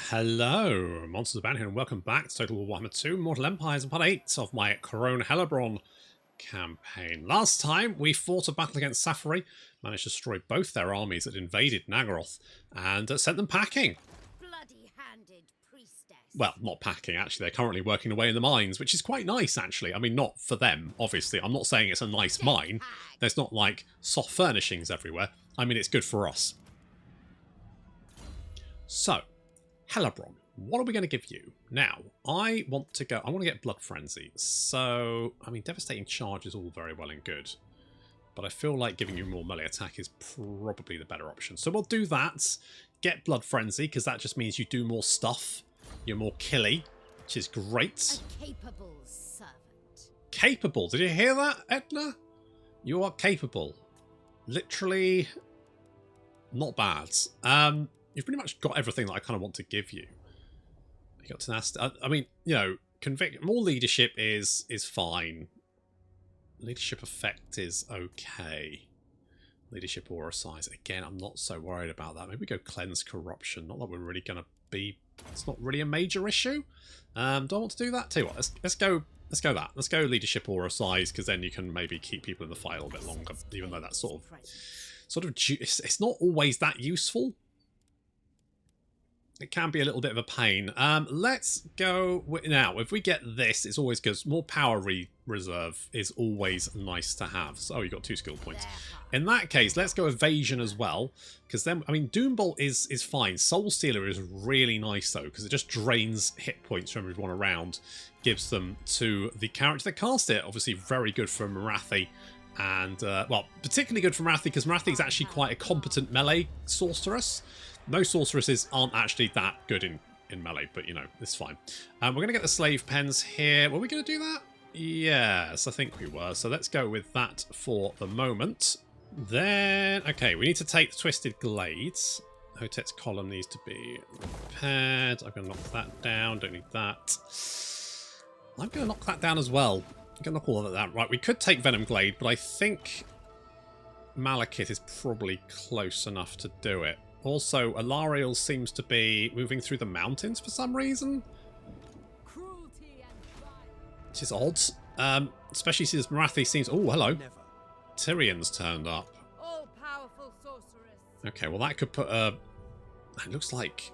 Hello, Monsters Band here, and welcome back to Total War Warhammer 2 Mortal Empires and part 8 of my Crone Hellebron campaign. Last time we fought a battle against Safari, managed to destroy both their armies that invaded Naggaroth, and sent them packing. Bloody-handed priestess. Well, not packing, actually. They're currently working away in the mines, which is quite nice, actually. I mean, not for them, obviously. I'm not saying it's a nice mine. There's not, like, soft furnishings everywhere. I mean, it's good for us. So, Hellebron, what are we going to give you? Now, I want to get Blood Frenzy. So, I mean, Devastating Charge is all very well and good. But I feel like giving you more melee attack is probably the better option. So we'll do that. Get Blood Frenzy, because that just means you do more stuff. You're more killy, which is great. A capable servant. Capable. Did you hear that, Edna? You are capable. Literally not bad. You've pretty much got everything that I kind of want to give you. You got tenacity. I mean, you know, more leadership is fine. Leadership effect is okay. Leadership aura size. Again, I'm not so worried about that. Maybe we go cleanse corruption. Not that we're really going to be. It's not really a major issue. Do I want to do that? Tell you what, let's go that. Let's go leadership aura size, because then you can maybe keep people in the fight a little bit longer. Even though that's sort of it's not always that useful. It can be a little bit of a pain. Let's go now. If we get this, it's always good. More power reserve is always nice to have. So, you got 2 skill points. In that case, let's go evasion as well, because then, I mean, Doombolt is fine. Soul Stealer is really nice though, because it just drains hit points from everyone around, gives them to the character that cast it. Obviously, very good for Marathi. And, well, particularly good for Marathi, because Marathi is actually quite a competent melee sorceress. Most sorceresses aren't actually that good in melee, but, you know, it's fine. We're going to get the slave pens here. Were we going to do that? Yes, I think we were. So let's go with that for the moment. Then, okay, we need to take the Twisted Glades. Hotet's column needs to be repaired. I'm going to knock that down. Don't need that. I'm going to knock that down as well. I'm going to knock all of that down. Right, we could take Venom Glade, but I think Malekith is probably close enough to do it. Also, Alariel seems to be moving through the mountains for some reason, which is odd. Especially since Marathi seems... Oh, hello. Tyrion's turned up. All-powerful sorceress. Okay, well that could put a... It looks like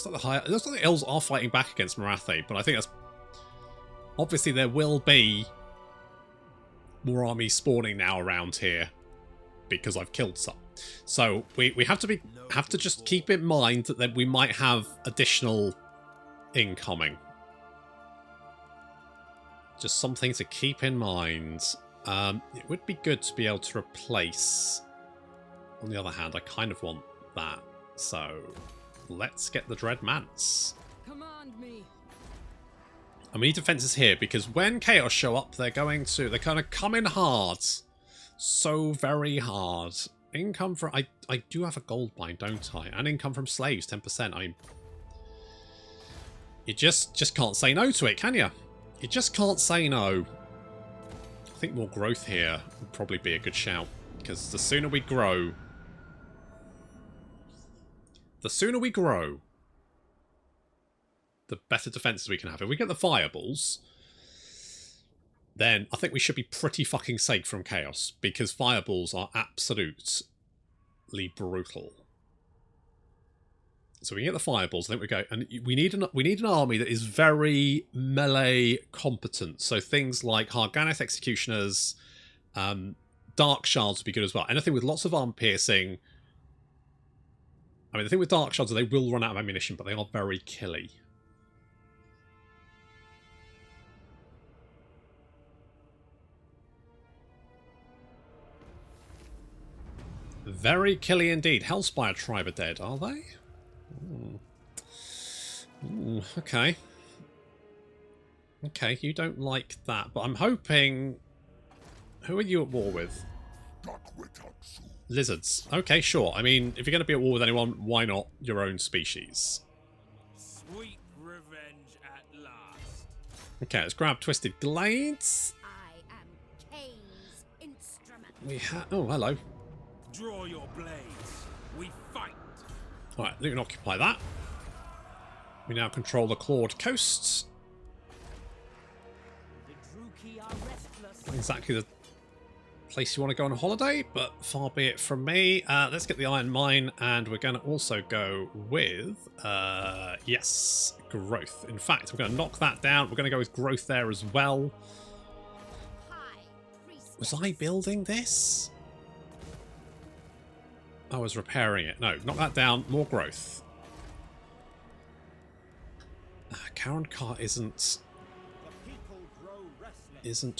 the elves are fighting back against Marathi, but I think that's... Obviously, there will be more armies spawning now around here because I've killed some. So we have to just keep in mind that we might have additional incoming. Just something to keep in mind. It would be good to be able to replace. On the other hand, I kind of want that. So let's get the Dread Mance. Command me. And we need defenses here, because when Chaos show up, they're kind of come in hard. So very hard. Income from... I do have a gold mine, don't I? And income from slaves, 10%. I mean... You just can't say no to it, can you? You just can't say no. I think more growth here would probably be a good shout. Because the sooner we grow... the better defenses we can have. If we get the fireballs... then I think we should be pretty fucking safe from Chaos, because fireballs are absolutely brutal. So we get the fireballs, I think we go, and we need an army that is very melee competent. So things like Har Ganeth Executioners, Dark Shards would be good as well. Anything with lots of arm piercing. I mean, the thing with Dark Shards is they will run out of ammunition, but they are very killy. Very killy indeed. Hellspire tribe are dead, are they? Okay. Okay, you don't like that, but I'm hoping... Who are you at war with? Lizards. Okay, sure. I mean, if you're going to be at war with anyone, why not your own species? Sweet revenge at last. Okay, let's grab Twisted Glades. I am Cain's instrument. We have... Oh, hello. Draw your blades. We fight. Alright, you can occupy that. We now control the clawed coasts. Not exactly the place you want to go on a holiday, but far be it from me. Let's get the iron mine, and we're going to also go with, yes, growth. In fact, we're going to knock that down. We're going to go with growth there as well. Was I building this? I was repairing it. No, knock that down. More growth. Karond Kart isn't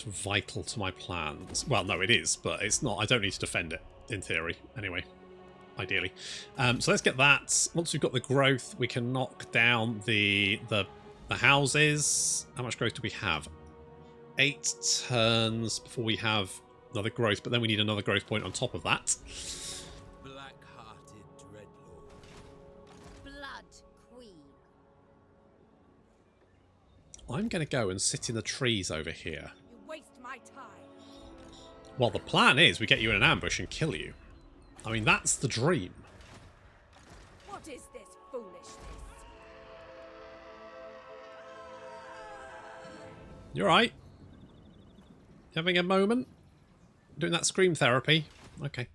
vital to my plans. Well, no, it is, but it's not. I don't need to defend it, in theory, anyway. Ideally. So let's get that. Once we've got the growth, we can knock down the houses. How much growth do we have? 8 turns before we have another growth, but then we need another growth point on top of that. Black-hearted dreadlord. Blood queen. I'm going to go and sit in the trees over here. You waste my time. Well, the plan is we get you in an ambush and kill you. I mean, that's the dream. What is this foolishness? You alright? Having a moment? Doing that scream therapy? Okay.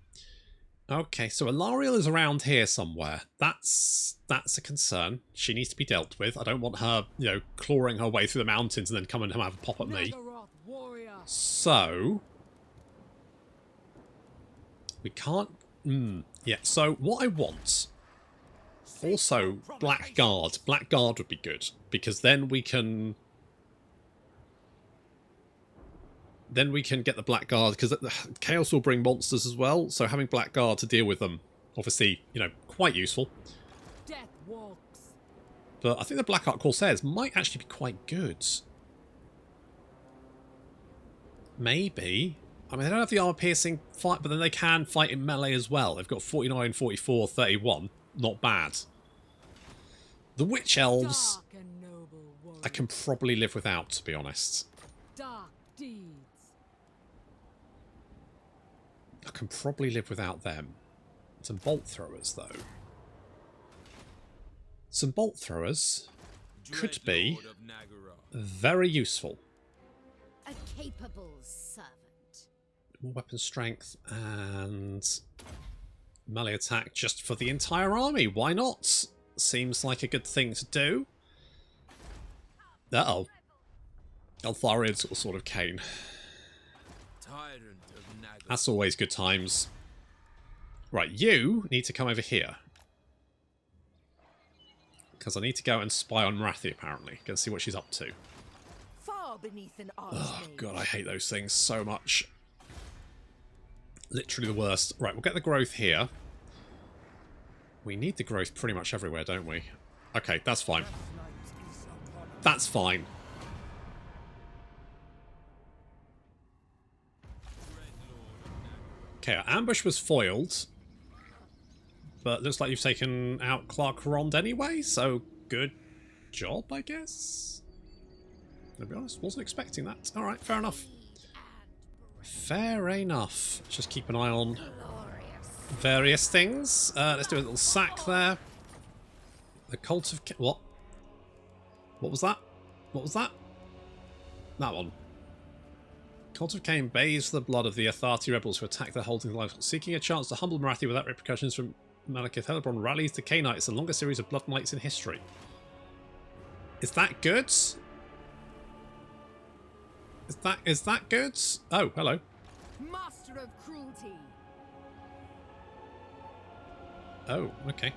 Okay, so Alariel is around here somewhere. That's a concern. She needs to be dealt with. I don't want her, you know, clawing her way through the mountains and then coming and have a pop at me. So we can't... yeah, so what I want... Also, Blackguard. Blackguard would be good, because then we can... Then we can get the Blackguard, because Chaos will bring monsters as well, so having Blackguard to deal with them, obviously, you know, quite useful. Death walks. But I think the Black Ark Corsairs might actually be quite good. Maybe. I mean, they don't have the armor-piercing fight, but then they can fight in melee as well. They've got 49, 44, 31. Not bad. The Witch Elves, I can probably live without, to be honest. Dark deeds. I can probably live without them. Some bolt throwers, though. Some bolt throwers could be very useful. A capable servant. More weapon strength and melee attack just for the entire army. Why not? Seems like a good thing to do. Uh-oh. Eltharian's got a Sword of Cain. That's always good times. Right, you need to come over here. Because I need to go and spy on Marathi, apparently. Go and see what she's up to. Far beneath an Oh, God, I hate those things so much. Literally the worst. Right, we'll get the growth here. We need the growth pretty much everywhere, don't we? Okay, that's fine. That's fine. Okay, our ambush was foiled. But looks like you've taken out Klar Karond anyway, so good job, I guess? To be honest, wasn't expecting that. Alright, fair enough. Fair enough. Just keep an eye on various things. Let's do a little sack there. The Cult of... What? What was that? What was that? That one. Cult of Cain bathes the blood of the Atharti rebels who attack their holding life, seeking a chance to humble Marathi without repercussions from Har Hellebron rallies the Cainites, the longest series of blood nights in history. Is that good? Is that good? Oh, hello. Master of cruelty. Oh, okay.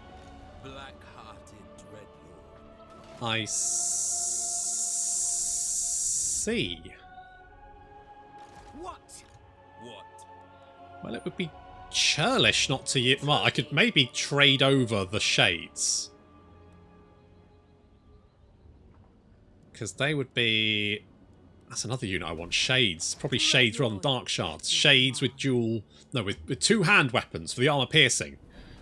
Black-hearted dreadlord. I see. What? What? Well, it would be churlish not to use... Well, I could maybe trade over the shades. Because they would be... That's another unit I want. Shades. Probably shades rather than dark shards. Shades with dual... No, with two-hand weapons for the armor piercing.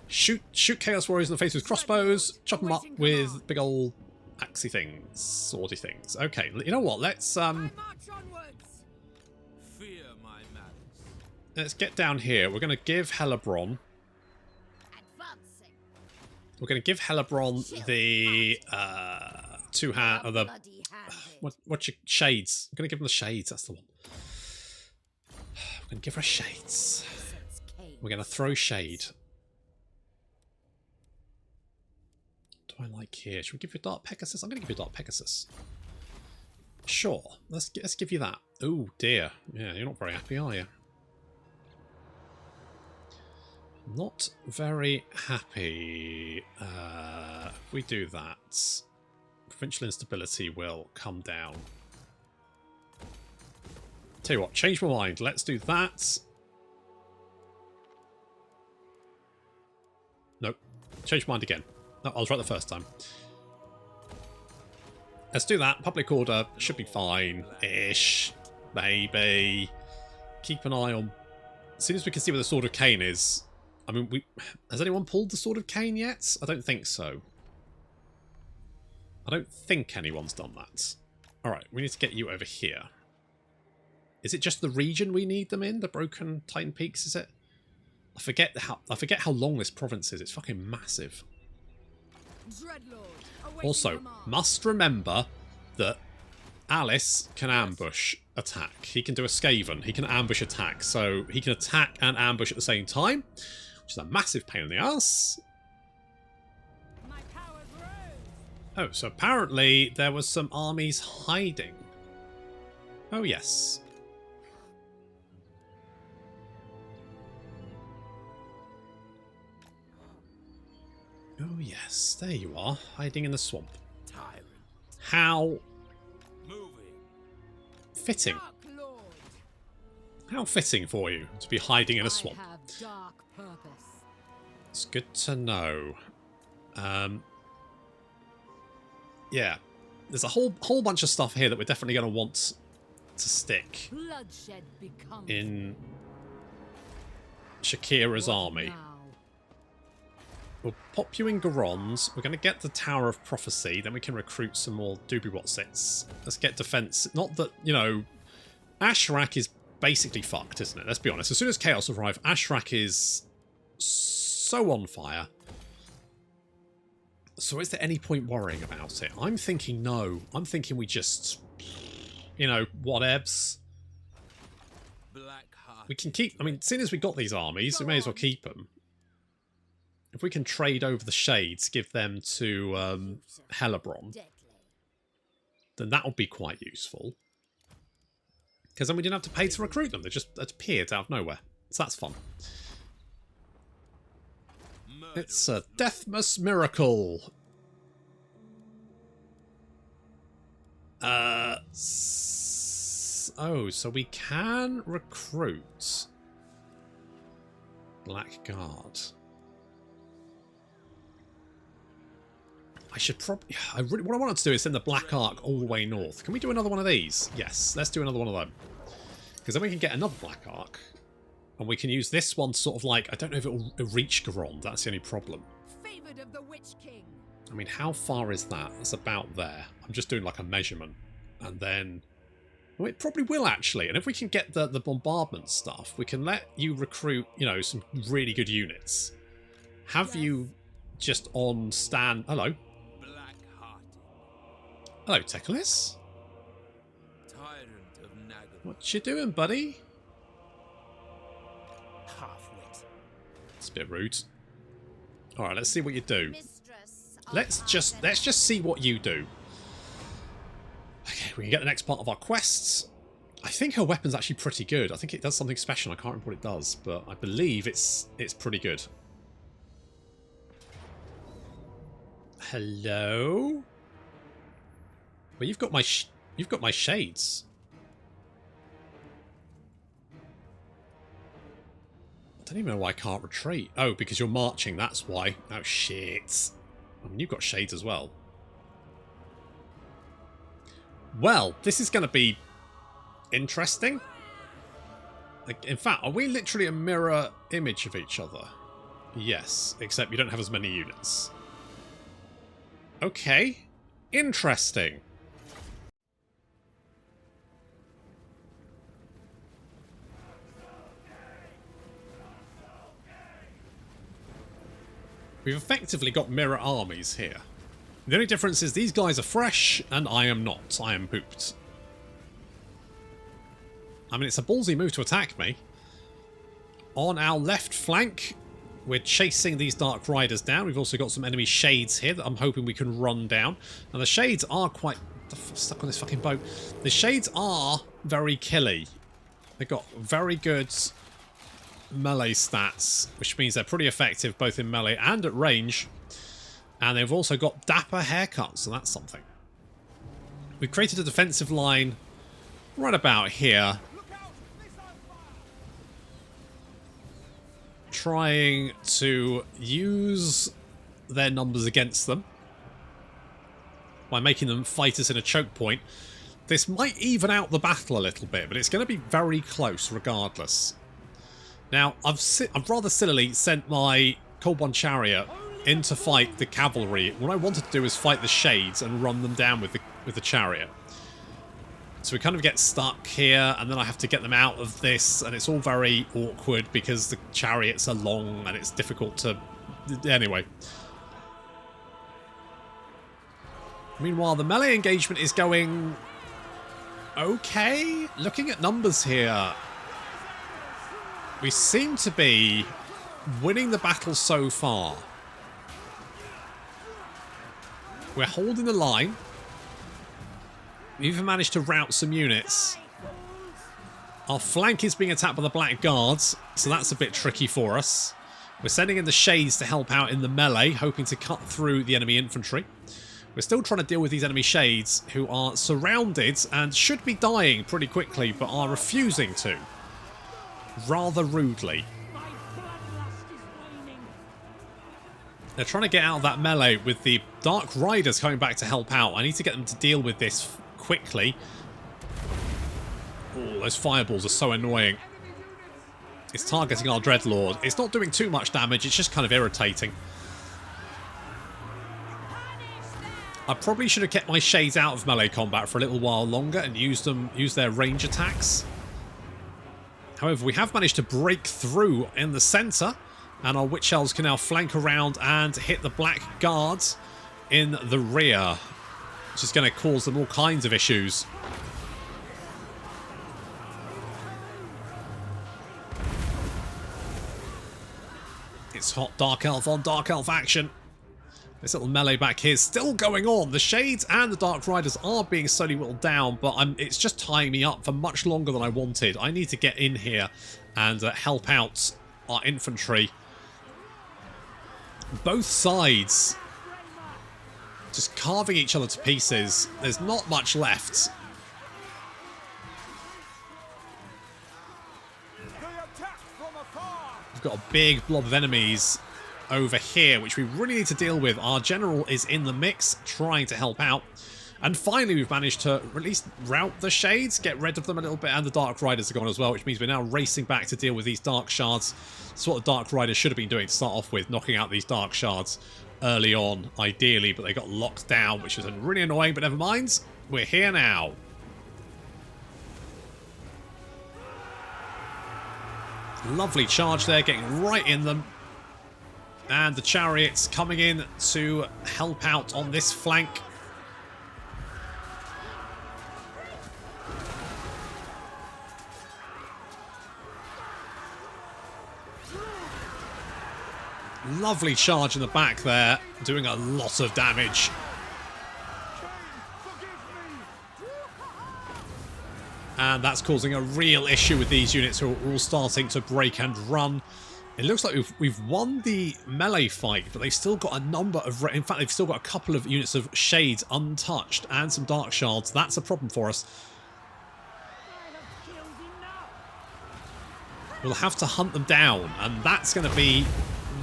Shoot Chaos Warriors in the face with crossbows. Chop them up with big old axey things. Swordy things. Okay, you know what? Let's Fear my malice. let's get down here. We're going to give Hellebron... Advancing. We're going to give Hellebron the two-hand, or the what's your shades? I'm going to give him the shades. That's the one. We're going to give her shades. We're going to throw shade. What do I like here? Should we give you Dark Pegasus? I'm going to give you Dark Pegasus. Sure. Let's give you that. Oh dear. Yeah, you're not very happy, are you? Not very happy. If we do that, provincial instability will come down. Tell you what, change my mind. Let's do that. Nope. Change my mind again. No, I was right the first time. Let's do that. Public order should be fine-ish. Maybe. Keep an eye on... As soon as we can see where the Sword of Cain is... I mean, has anyone pulled the Sword of Cain yet? I don't think so. I don't think anyone's done that. Alright, we need to get you over here. Is it just the region we need them in? The Broken Titan Peaks, is it? I forget how long this province is. It's fucking massive. Also, must remember that Alice can ambush attack. He can do a Skaven. He can ambush attack. So he can attack and ambush at the same time, which is a massive pain in the ass. Oh, so apparently there was some armies hiding. Oh, yes. Oh, yes. There you are, hiding in the swamp. Tyrant. How Moving. fitting. How fitting for you to be hiding in a swamp. I have dark purpose. It's good to know. Yeah, there's a whole bunch of stuff here that we're definitely going to want to stick Bloodshed becomes in Shakira's army. now. We'll pop you in Garons. We're going to get the Tower of Prophecy. Then we can recruit some more doobie-wotsits. Let's get defense. Not that, you know, Ashrak is basically fucked, isn't it? Let's be honest. As soon as Chaos arrive, Ashrak is so on fire. So is there any point worrying about it? I'm thinking no. I'm thinking we just, you know, whatevs. We can keep, I mean, seeing as we got these armies, we may as well keep them. If we can trade over the shades, give them to Hellebron, then that would be quite useful. Because then we didn't have to pay to recruit them. They just appeared out of nowhere. So that's fun. It's a Deathmas miracle. Oh, so we can recruit Blackguard. I should probably... what I wanted to do is send the Black Ark all the way north. Can we do another one of these? Yes, let's do another one of them. Because then we can get another Black Ark. And we can use this one sort of like... I don't know if it will reach Garond. That's the only problem. Favored of the Witch King. I mean, how far is that? It's about there. I'm just doing like a measurement. And then... Well, it probably will actually. And if we can get the bombardment stuff, we can let you recruit, you know, some really good units. Have you just on stand... Hello. Hello, Teclis. Tyrant of Naga. What you doing, buddy? Half-wit. It's a bit rude. All right, let's see what you do. Let's just see what you do. Okay, we can get the next part of our quests. I think her weapon's actually pretty good. I think it does something special. I can't remember what it does, but I believe it's pretty good. Hello. Well, you've got my shades. I don't even know why I can't retreat. Oh, because you're marching, that's why. Oh, shit. I mean, you've got shades as well. Well, this is going to be interesting. Like, in fact, are we literally a mirror image of each other? Yes, except you don't have as many units. Okay. Interesting. We've effectively got mirror armies here. The only difference is these guys are fresh, and I am not. I am pooped. I mean, it's a ballsy move to attack me. On our left flank, we're chasing these Dark Riders down. We've also got some enemy shades here that I'm hoping we can run down. And the shades are quite... stuck on this fucking boat. The shades are very killy. They've got very good melee stats, which means they're pretty effective both in melee and at range. And they've also got dapper haircuts, so that's something. We've created a defensive line right about here, trying to use their numbers against them by making them fight us in a choke point. This might even out the battle a little bit, but it's going to be very close regardless. Now, I've rather sillily sent my Cold One Chariot in to fight the cavalry. What I wanted to do is fight the shades and run them down with the chariot. So we kind of get stuck here, and then I have to get them out of this, and it's all very awkward because the chariots are long and it's difficult to... Anyway. Meanwhile, the melee engagement is going... okay. Looking at numbers here, we seem to be winning the battle so far. We're holding the line. We even managed to rout some units. Our flank is being attacked by the Black Guards, so that's a bit tricky for us. We're sending in the Shades to help out in the melee, hoping to cut through the enemy infantry. We're still trying to deal with these enemy Shades, who are surrounded and should be dying pretty quickly, but are refusing to. Rather rudely. They're trying to get out of that melee with the Dark Riders coming back to help out. I need to get them to deal with this quickly. Oh, those fireballs are so annoying. It's targeting our Dreadlord. It's not doing too much damage, it's just kind of irritating. I probably should have kept my Shades out of melee combat for a little while longer and use their range attacks. However, we have managed to break through in the centre, and our Witch Elves can now flank around and hit the Black Guards in the rear, which is going to cause them all kinds of issues. It's hot Dark Elf on Dark Elf action. This little melee back here is still going on. The Shades and the Dark Riders are being slowly whittled down, but it's just tying me up for much longer than I wanted. I need to get in here and help out our infantry. Both sides just carving each other to pieces. There's not much left. We've got a big blob of enemies over here, which we really need to deal with. Our general is in the mix, trying to help out. And finally, we've managed to at least rout the Shades, get rid of them a little bit, and the Dark Riders are gone as well, which means we're now racing back to deal with these Dark Shards. That's what the Dark Riders should have been doing to start off with, knocking out these Dark Shards early on, ideally, but they got locked down, which is really annoying, but never mind. We're here now. Lovely charge there, getting right in them. And the Chariots coming in to help out on this flank. Lovely charge in the back there, doing a lot of damage. And that's causing a real issue with these units who are all starting to break and run. It looks like we've won the melee fight, but they've still got a number of... In fact, they've still got a couple of units of Shades untouched and some Dark Shards. That's a problem for us. We'll have to hunt them down, and that's going to be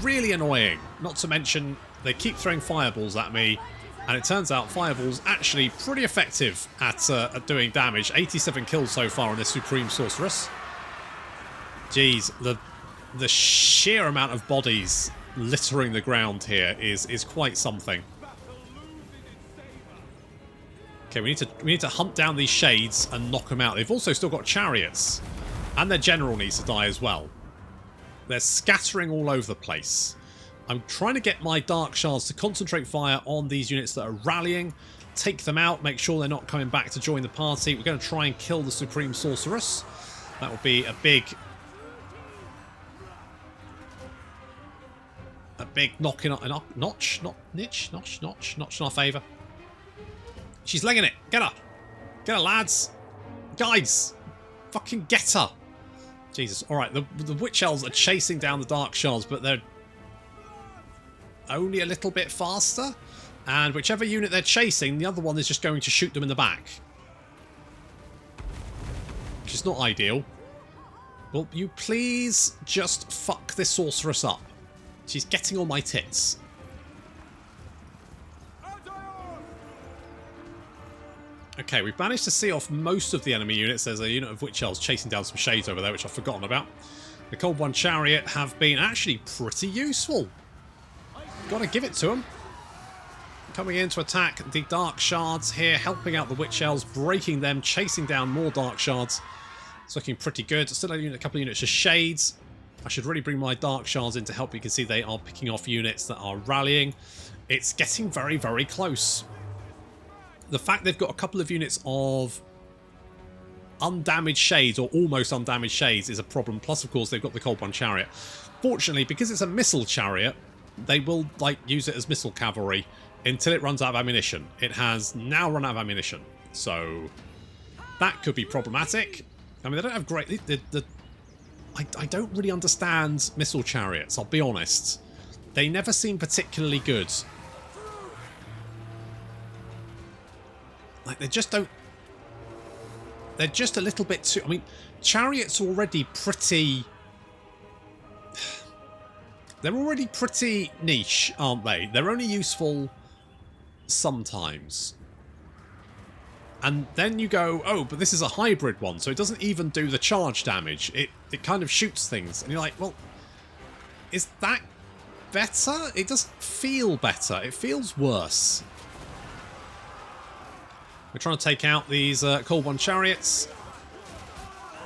really annoying. Not to mention, they keep throwing fireballs at me, and it turns out fireballs actually pretty effective at doing damage. 87 kills so far on this Supreme Sorceress. Jeez, the sheer amount of bodies littering the ground here is quite something. Okay, we need to hunt down these Shades and knock them out. They've also still got Chariots, and their general needs to die as well. They're scattering all over the place. I'm trying to get my Dark Shards to concentrate fire on these units that are rallying, take them out, make sure they're not coming back to join the party. We're going to try and kill the Supreme Sorceress. That will be a big knock in our notch in our favour. She's legging it. Get her. Get her, lads. Guys. Fucking get her. Jesus. Alright, the Witch Elves are chasing down the Dark Shards, but they're only a little bit faster. And whichever unit they're chasing, the other one is just going to shoot them in the back. Which is not ideal. Will you please just fuck this Sorceress up? She's getting on my tits. Okay, we've managed to see off most of the enemy units. There's a unit of Witch Elves chasing down some shades over there, which I've forgotten about. The Cold One Chariot have been actually pretty useful. Gotta give it to them. Coming in to attack the Dark Shards here, helping out the Witch Elves, breaking them, chasing down more Dark Shards. It's looking pretty good. Still a couple of units of Shades. I should really bring my Dark Shards in to help. You can see they are picking off units that are rallying. It's getting very, very close. The fact they've got a couple of units of undamaged Shades, or almost undamaged Shades, is a problem. Plus, of course, they've got the Cold One Chariot. Fortunately, because it's a missile chariot, they will use it as missile cavalry until it runs out of ammunition. It has now run out of ammunition, so that could be problematic. I mean, they don't have great... I don't really understand missile chariots, I'll be honest. They never seem particularly good. Like, they just don't... They're just a little bit too... I mean, chariots are already pretty... They're already pretty niche, aren't they? They're only useful sometimes. And then you go, oh, but this is a hybrid one, so it doesn't even do the charge damage. It kind of shoots things. And you're like, well, is that better? It doesn't feel better. It feels worse. We're trying to take out these Cold One Chariots.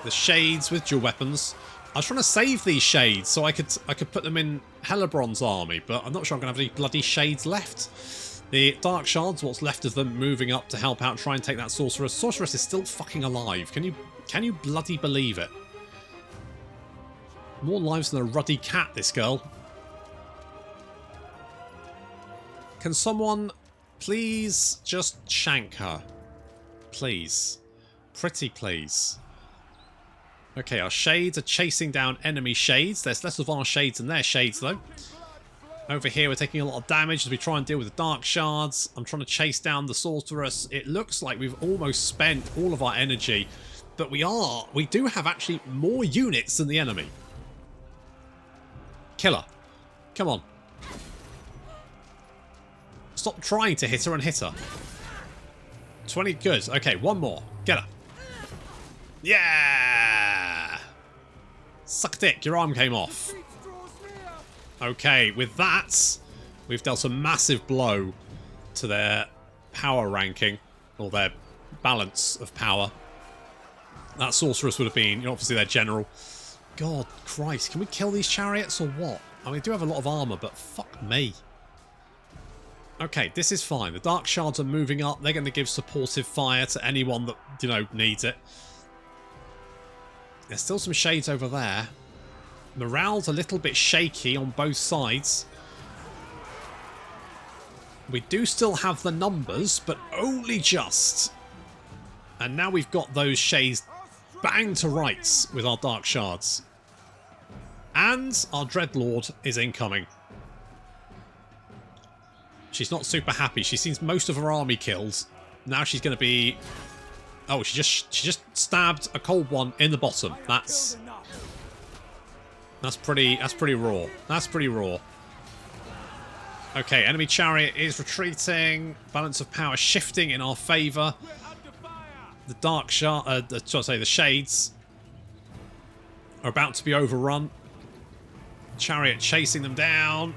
The Shades with dual weapons. I was trying to save these Shades so I could put them in Hellebron's army, but I'm not sure I'm going to have any bloody Shades left. The Dark Shards, what's left of them, moving up to help out, try and take that Sorceress. Sorceress is still fucking alive. Can you bloody believe it? More lives than a ruddy cat, this girl. Can someone please just shank her? Please. Pretty please. Okay, our Shades are chasing down enemy Shades. There's less of our Shades than their Shades, though. Over here, we're taking a lot of damage as we try and deal with the Dark Shards. I'm trying to chase down the Sorceress. It looks like we've almost spent all of our energy, but we do have actually more units than the enemy. Kill her. Come on. Stop trying to hit her and hit her. 20, good. Okay, one more. Get her. Yeah! Suck dick, your arm came off. Okay, with that, we've dealt a massive blow to their power ranking, or their balance of power. That Sorceress would have been, obviously, their general. God Christ, can we kill these chariots or what? I mean, they do have a lot of armour, but fuck me. Okay, this is fine. The Dark Shards are moving up. They're going to give supportive fire to anyone that, needs it. There's still some Shades over there. Morale's a little bit shaky on both sides. We do still have the numbers, but only just. And now we've got those Shades banged to rights with our Dark Shards. And our Dreadlord is incoming. She's not super happy. She sees most of her army killed. Now she's going to be... Oh, she just stabbed a Cold One in the bottom. That's pretty raw. That's pretty raw. Okay, enemy chariot is retreating. Balance of power shifting in our favour. The Dark Shard, the Shades are about to be overrun. Chariot chasing them down.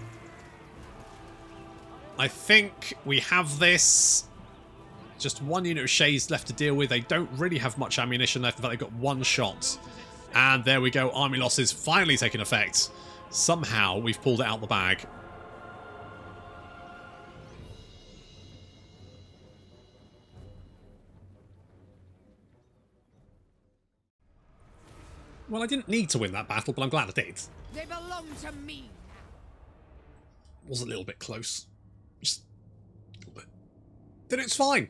I think we have this. Just one unit of Shades left to deal with. They don't really have much ammunition left. In fact, they've got one shot. And there we go. Army losses finally taking effect. Somehow we've pulled it out the bag. Well, I didn't need to win that battle, but I'm glad I did. They belong to me. Was a little bit close. Just a little bit. Then it's fine.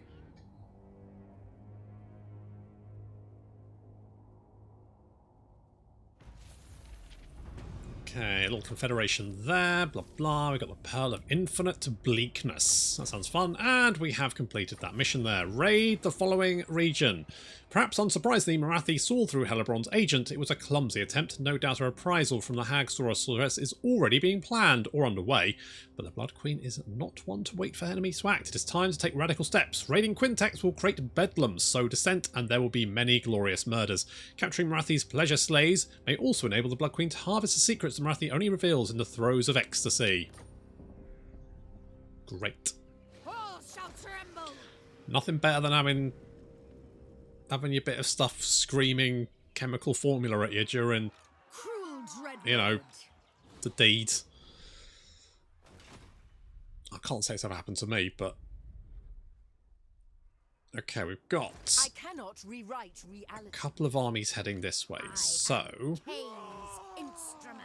Okay, a little confederation there, blah blah. We got the Pearl of Infinite Bleakness. That sounds fun. And we have completed that mission there. Raid the following region. Perhaps unsurprisingly, Morathi saw through Hellebron's agent. It was a clumsy attempt. No doubt a reprisal from the Hag Sorceress is already being planned or underway. But the Blood Queen is not one to wait for enemies to act. It is time to take radical steps. Raiding Quintex will create bedlam, sow dissent, and there will be many glorious murders. Capturing Morathi's pleasure slays may also enable the Blood Queen to harvest the secrets the Morathi only reveals in the throes of ecstasy. Great. All shall tremble. Nothing better than having your bit of stuff screaming chemical formula at you during, Cruel dread. you know, the deed. I can't say it's ever happened to me, but... Okay, we've got I cannot rewrite reality. a couple of armies heading this way, so... Cain's instrument.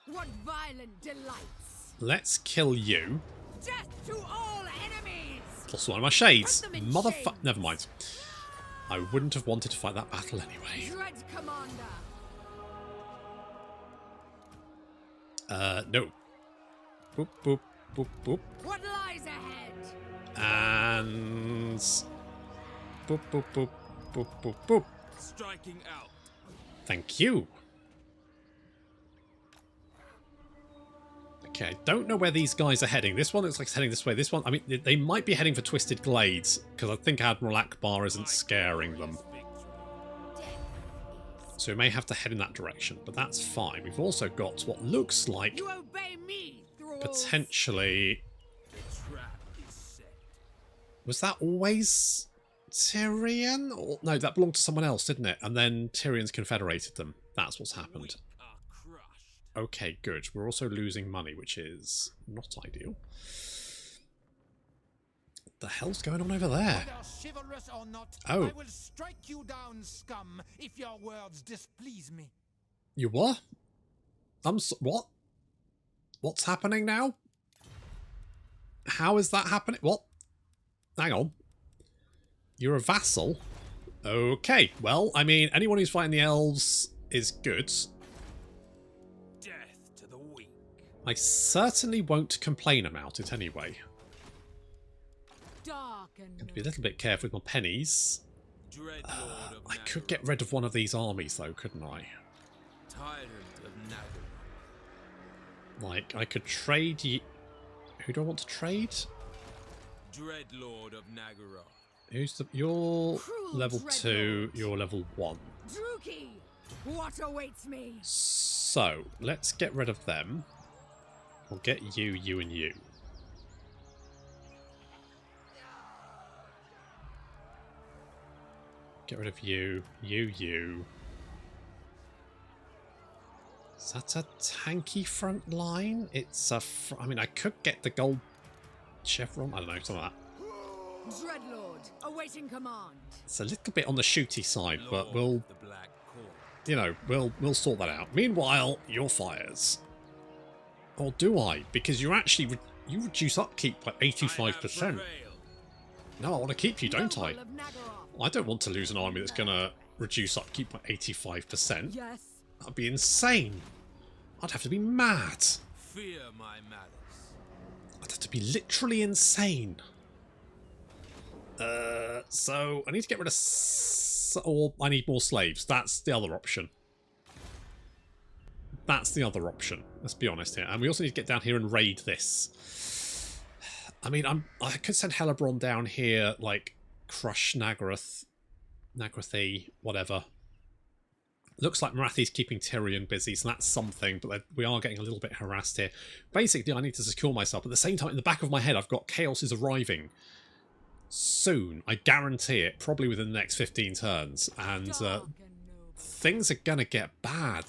What violent delights. Let's kill you. Death to all enemies. Plus one of my shades. Put them in Motherfuck... chains. Never mind. I wouldn't have wanted to fight that battle anyway. Dread Commander. No. Boop, boop, boop, boop. What lies ahead? And... Boop, boop, boop, boop, boop, boop. Striking out. Thank you. Okay, I don't know where these guys are heading. This one looks like it's heading this way. This one, I mean, they might be heading for Twisted Glades, because I think Admiral Akbar isn't scaring them. So we may have to head in that direction, but that's fine. We've also got what looks like You obey me, thralls. potentially... The trap is set. Was that always Tyrion? Or, no, that belonged to someone else, didn't it? And then Tyrion's confederated them. That's what's happened. Are crushed. Okay, good. We're also losing money, which is not ideal. What the hell's going on over there? Whether chivalrous or not, Oh. I will strike you down, scum, if your words displease me. You what? What? What's happening now? How is that happening? What? Hang on. You're a vassal? Okay, well, I mean, anyone who's fighting the elves is good. Death to the weak. I certainly won't complain about it anyway. Dark and Got to be a little bit careful with my pennies. Dread Lord of I could Nagara. get rid of one of these armies though, couldn't I? Tyrant of Nagara. Like, I could trade you... Who do I want to trade? Dread Lord of Nagara. Who's the... You're Cruel level 2, dreadlord. you're level 1. Druki. What awaits me? So, let's get rid of them. We'll get you, you and you. Get rid of you, you. Is that a tanky front line? It's a... I mean, I could get the gold chevron. I don't know, something like that. Dreadlord, awaiting command. It's a little bit on the shooty side, but Lord we'll... of the Black Court. You know, we'll sort that out. Meanwhile, your fires. Or do I? Because you actually... you reduce upkeep by 85%. No, I want to keep you, don't I? Noble of Nagara. I don't want to lose an army that's going to reduce upkeep by 85%. Yes. That'd be insane. I'd have to be mad. Fear my malice. I'd have to be literally insane. So I need to get rid of... or I need more slaves. That's the other option. That's the other option. Let's be honest here. And we also need to get down here and raid this. I mean, I could send Hellebron down here, like, crush Nagarath, whatever. Looks like Morathi's keeping Tyrion busy, so that's something, but we are getting a little bit harassed here. Basically, I need to secure myself. At the same time, in the back of my head, I've got Chaos is arriving soon. I guarantee it, probably within the next 15 turns. And Dark and noble. things are going to get bad.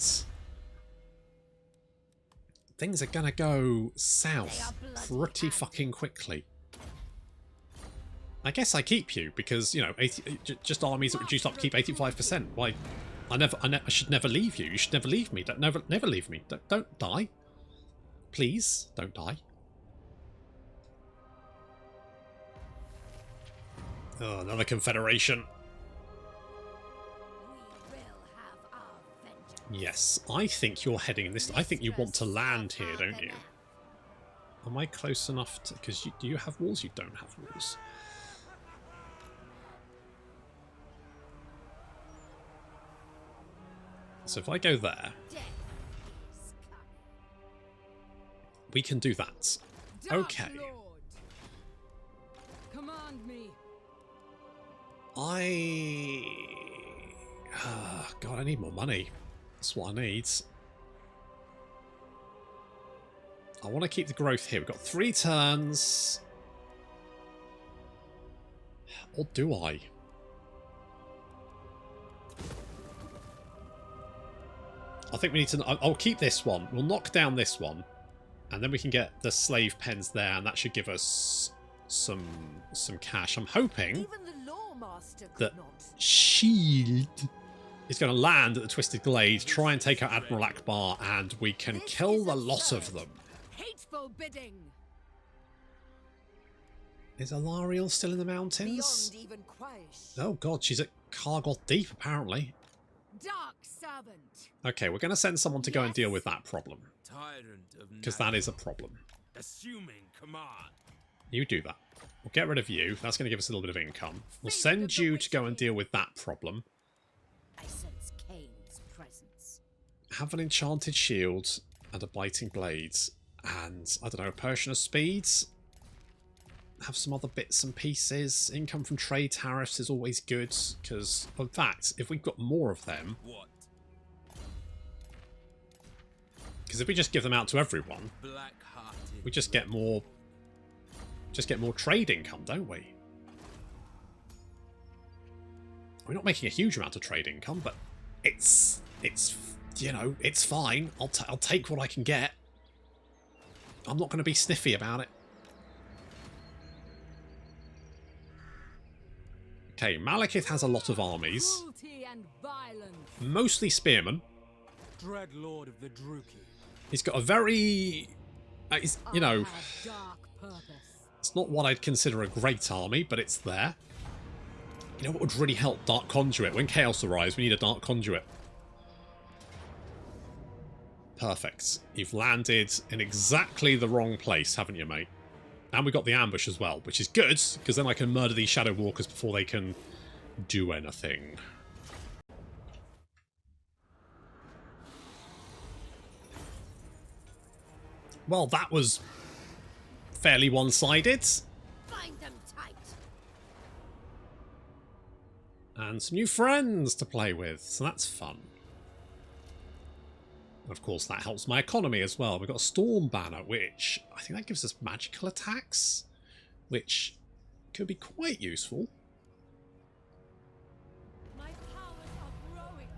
Things are going to go south pretty fucking quickly. I guess I keep you because, you know, just armies that reduce upkeep 85%. Why I should never leave you. You should never leave me. Never leave me. Don't die. Please, don't die. Oh, another confederation. We will have our vengeance. Yes, I think you're heading in this. I think you want to land here, don't you? Am I close enough to... Because do you have walls? You don't have walls. So if I go there, we can do that. Okay. Lord. Command me. God, I need more money. That's what I need. I want to keep the growth here. We've got 3 turns. Or do I? I think we need to... I'll keep this one. We'll knock down this one. And then we can get the slave pens there. And that should give us some cash. I'm hoping Even the Lawmaster could that not. Shield is going to land at the Twisted Glade, try and take out Admiral Akbar, and we can This kill is the lot of absurd. them. Hateful bidding. Is Alariel still in the mountains? Beyond even Quaish. Oh god, she's at Kargoth Deep apparently. Dark servant. Okay, we're going to send someone to go and deal with that problem, Tyrant of because that is a problem. assuming command. You do that. We'll get rid of you. That's going to give us a little bit of income. We'll send you to go and deal with that problem. I sense Kane's presence. Have an enchanted shield and a biting blade. And, I don't know, a Potion of Speeds. Have some other bits and pieces. Income from trade tariffs is always good. Because, in fact, if we've got more of them... What? Because if we just give them out to everyone, Black-hearted. we just get more... trade income, don't we? We're not making a huge amount of trade income, but it's you know, it's fine. I'll take what I can get. I'm not going to be sniffy about it. Okay, Malekith has a lot of armies. Cruelty and violence. Mostly spearmen. Dreadlord of the Druki. He's got a very... you know, I have dark purpose. it's not what I'd consider a great army, but it's there. You know what would really help? Dark Conduit. When Chaos arrives, we need a Dark Conduit. Perfect. You've landed in exactly the wrong place, haven't you, mate? And we got the ambush as well, which is good, because then I can murder these Shadow Walkers before they can do anything. Well, that was fairly one-sided. Bind them tight. And some new friends to play with, so that's fun. And of course, that helps my economy as well. We've got a Storm Banner, which I think that gives us magical attacks, which could be quite useful. My powers are growing.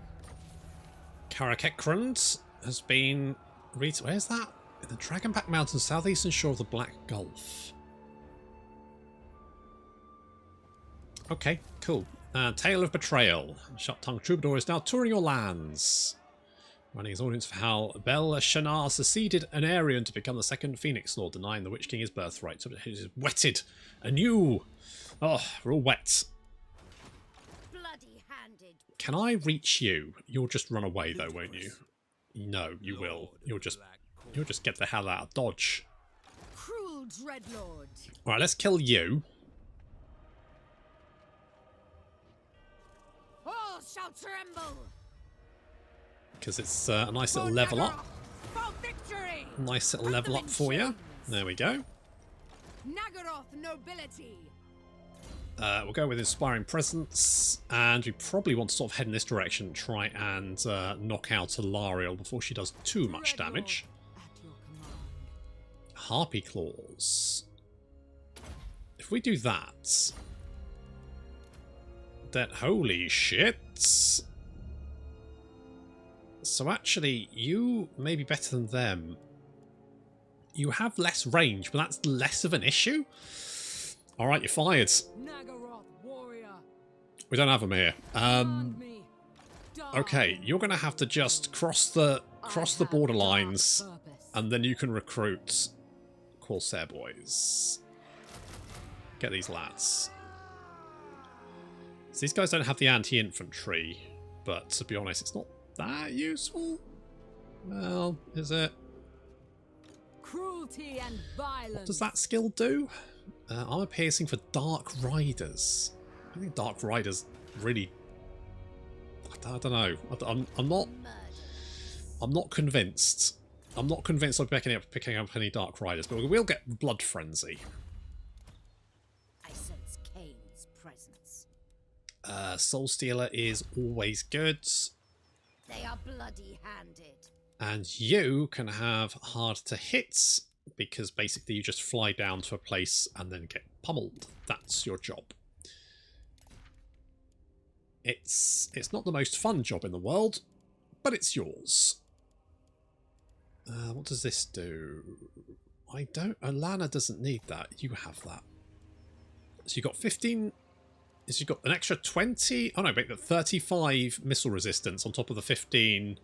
Karakekkrund has been... Where's that? In the Dragonback Mountains, southeastern shore of the Black Gulf. Okay, cool. Tale of Betrayal. Sharp-tongued troubadour is now touring your lands. Running his audience for how Bel Shanar succeeded an Aryan to become the second Phoenix Lord, denying the Witch King his birthright. So he's wetted anew. Oh, we're all wet. Bloody-handed. Can I reach you? You'll just run away though, won't you? No, you will. You'll just get the hell out of Dodge. Cruel dreadlord. Alright, let's kill you. All shall tremble. Because it's a nice little level up. For victory. Nice little level up for you. There we go. Nagaroth nobility. We'll go with Inspiring Presence. And we probably want to sort of head in this direction. Try and knock out Alariel before she does too much damage. At your command. Harpy Claws. If we do that... then holy shit. So actually, you may be better than them. You have less range, but that's less of an issue. Alright, you're fired. Nagaroth warrior. We don't have them here. Command me. Die. Okay, you're going to have to just cross the border lines, and then you can recruit Corsair boys. Get these lads. So these guys don't have the anti-infantry, but to be honest, it's not that useful. Well, is it? Cruelty and violence. What does that skill do? Armor piercing for Dark Riders. I think Dark Riders really... I don't know. I'm not convinced. I'm not convinced I'm picking up any Dark Riders, but we will get Blood Frenzy. I sense Kane's presence. Soul Stealer is always good. They are bloody-handed. And you can have hard to hit, because basically you just fly down to a place and then get pummeled. That's your job. It's not the most fun job in the world, but it's yours. What does this do? I don't... Alana doesn't need that. You have that. So you got 15... So you got an extra 20... Oh no, wait, 35 missile resistance on top of the 15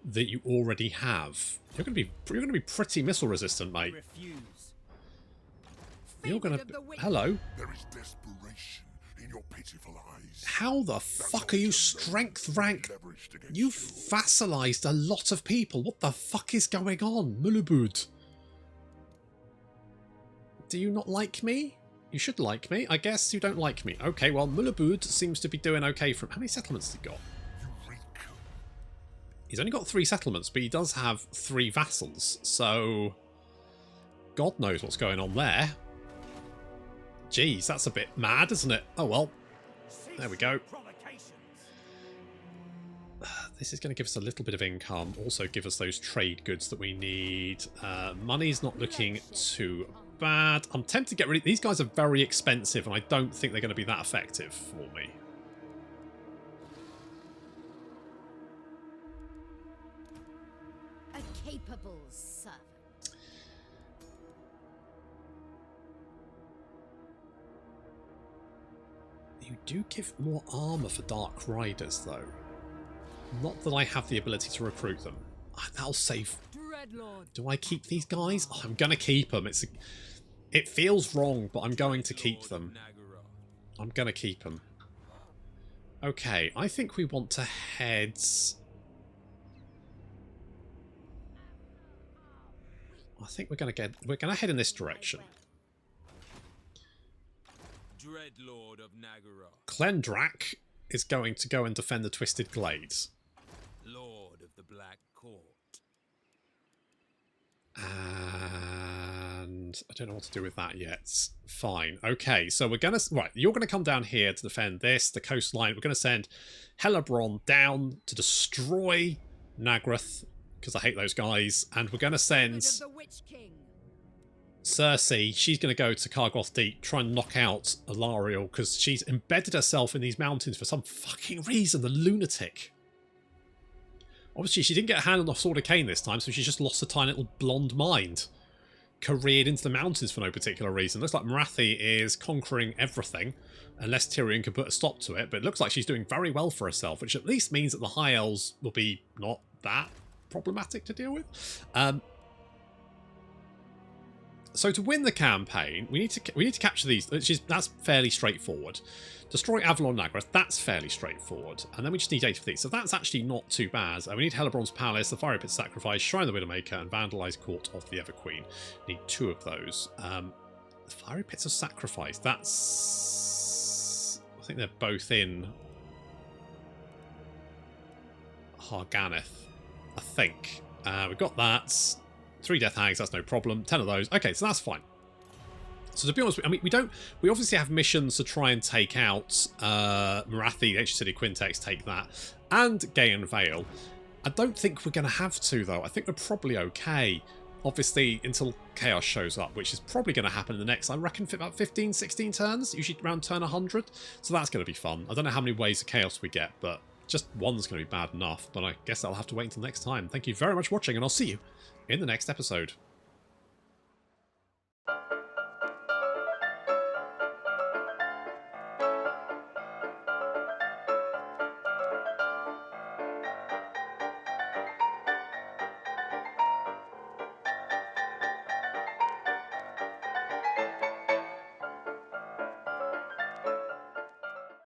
that you already have. You're going to be pretty missile resistant, mate. Refuse. You're going to... Hello? There is desperation in your pitiful eyes. How the fuck are you strength rank? You've vassalized a lot of people. What the fuck is going on, Mulubud? Do you not like me? You should like me. I guess you don't like me. Okay, well, Mulubud seems to be doing okay from... How many settlements has he got? He's only got 3 settlements, but he does have 3 vassals, so... God knows what's going on there. Jeez, that's a bit mad, isn't it? Oh well. There we go. This is going to give us a little bit of income. Also give us those trade goods that we need. Money's not looking too bad. I'm tempted to get rid of... These guys are very expensive, and I don't think they're going to be that effective for me. A capable servant. You do give more armour for Dark Riders, though. Not that I have the ability to recruit them. That'll save... Dreadlord. Do I keep these guys? Oh, I'm going to keep them. It feels wrong, but I'm going to keep them. I'm going to keep them. Okay, I think we want to head... I think we're going to head in this direction. Dreadlord of Nagaroth. Drak is going to go and defend the Twisted Glades. Lord of the Black Court. And I don't know what to do with that yet. Fine. Okay, so we're going to... Right, you're going to come down here to defend this, the coastline. We're going to send Hellebron down to destroy Nagaroth, because I hate those guys. And we're going to send Cersei. She's going to go to Kargoth Deep, try and knock out Alariel, because she's embedded herself in these mountains for some fucking reason. The lunatic. Obviously, she didn't get a hand on the Sword of Cain this time, so she's just lost a tiny little blonde mind. Careered into the mountains for no particular reason. Looks like Marathi is conquering everything, unless Tyrion can put a stop to it, but it looks like she's doing very well for herself, which at least means that the High Elves will be not that problematic to deal with. So to win the campaign, we need to capture these. That's fairly straightforward. Destroy Avalon Nagaroth, that's fairly straightforward. And then we just need 8 of these. So that's actually not too bad. We need Hellebron's Palace, the Fiery Pit Sacrifice, Shrine of the Widowmaker, and Vandalized Court of the Everqueen. Need 2 of those. The Fiery Pits of Sacrifice, that's... I think they're both in Har Ganeth, I think. We've got that. 3 Death Hags, that's no problem. 10 of those. Okay, so that's fine. So to be honest, I mean, we obviously have missions to try and take out Marathi, the Ancient City Quintex, take that, and Gay and Vale. I don't think we're going to have to, though. I think we're probably okay. Obviously, until Chaos shows up, which is probably going to happen in the next, I reckon, about 15, 16 turns, usually around turn 100. So that's going to be fun. I don't know how many waves of Chaos we get, but just one's going to be bad enough. But I guess I'll have to wait until next time. Thank you very much for watching, and I'll see you in the next episode.